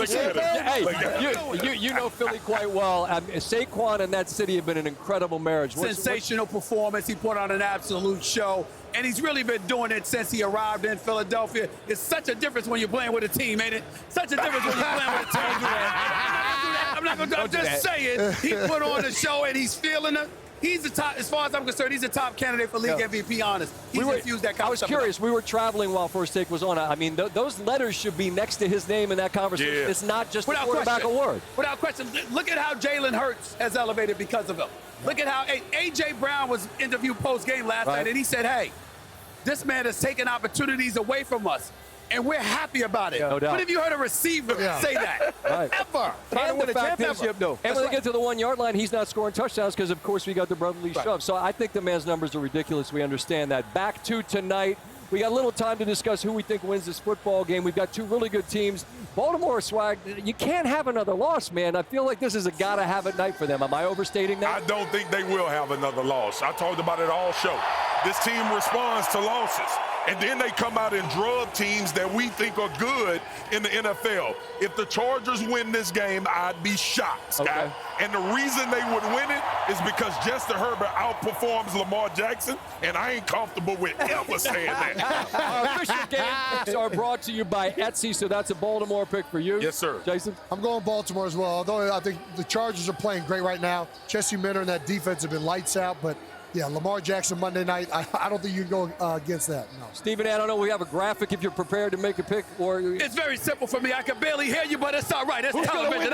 Hey, you know Philly quite well. Saquon and that city have been an incredible marriage. Sensational performance. He put on an absolute show, and he's really been doing it since he arrived in Philadelphia. It's such a difference when you're playing with a team, ain't it? Such a difference when you're playing with a team. I'm not going to do that. I'm just saying, he put on the show, and he's feeling it. He's the top, as far as I'm concerned, he's the top candidate for league MVP, honest. He's infused that kind of stuff. I was curious. We were traveling while First Take was on. I mean, those letters should be next to his name in that conversation. Yeah. It's not just a quarterback award. Without question. Look at how Jalen Hurts has elevated because of him. Look at how A.J. Brown was interviewed post-game last night, and he said, hey, this man has taken opportunities away from us. And we're happy about it. No doubt. When have you heard a receiver say that? Right. Ever. And the fact is, and when they get to the 1 yard line, he's not scoring touchdowns because, of course, we got the brotherly shove. So I think the man's numbers are ridiculous. We understand that. Back to tonight. We got a little time to discuss who we think wins this football game. We've got two really good teams. Baltimore, Swag, you can't have another loss, man. I feel like this is a gotta-have-it night for them. Am I overstating that? I don't think they will have another loss. I talked about it all show. This team responds to losses. And then they come out and drug teams that we think are good in the NFL. If the Chargers win this game, I'd be shocked, Scott. Okay. And the reason they would win it is because Justin Herbert outperforms Lamar Jackson, and I ain't comfortable with ever saying that. Our official game picks are brought to you by Etsy, so that's a Baltimore pick for you. Yes, sir. Jason? I'm going Baltimore as well, although I think the Chargers are playing great right now. Jesse Minter and that defense have been lights out, but yeah, Lamar Jackson Monday night, I don't think you can go against that, no. Stephen, I don't know, we have a graphic if you're prepared to make a pick. Or it's very simple for me. I can barely hear you, but it's all right. It's television.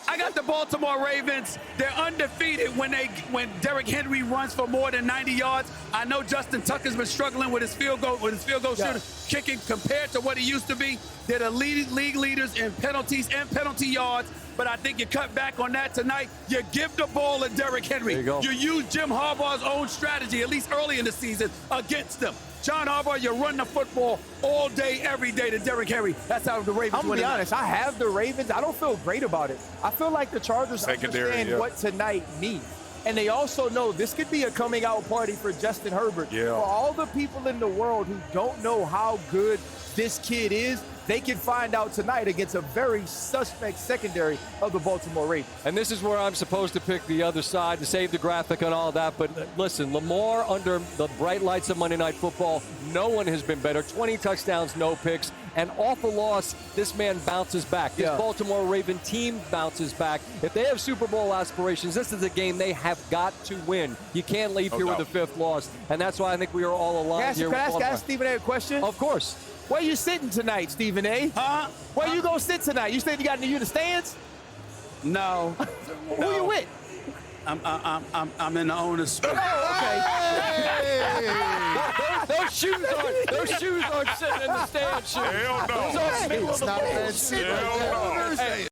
I got the Baltimore Ravens. They're undefeated when Derrick Henry runs for more than 90 yards. I know Justin Tucker's been struggling with his field goal shooter kicking compared to what he used to be. They're the league leaders in penalties and penalty yards. But I think you cut back on that tonight. You give the ball to Derrick Henry. There you go. You use Jim Harbaugh's own strategy, at least early in the season, against them. John Harbaugh, you run the football all day, every day to Derrick Henry. That's how the Ravens win. I'm going to be honest. I have the Ravens. I don't feel great about it. I feel like the Chargers understand what tonight means. And they also know this could be a coming-out party for Justin Herbert. Yeah. For all the people in the world who don't know how good this kid is, they can find out tonight against a very suspect secondary of the Baltimore Ravens. And this is where I'm supposed to pick the other side to save the graphic and all that. But listen, Lamar under the bright lights of Monday Night Football, no one has been better. 20 touchdowns, no picks. An awful loss, this man bounces back. This Baltimore Raven team bounces back. If they have Super Bowl aspirations, this is a game they have got to win. You can't leave here with a fifth loss. And that's why I think we are all aligned here. Can I ask Stephen A. a question? Of course. Where you sitting tonight, Stephen A? Huh? Where you gonna sit tonight? You said you got in the stands? No. Who you with? I'm in the owner's suite. Oh, okay. Those shoes aren't sitting in the stand shoes. Hell no. Those are It's not a bad seat. Hell no. Hey,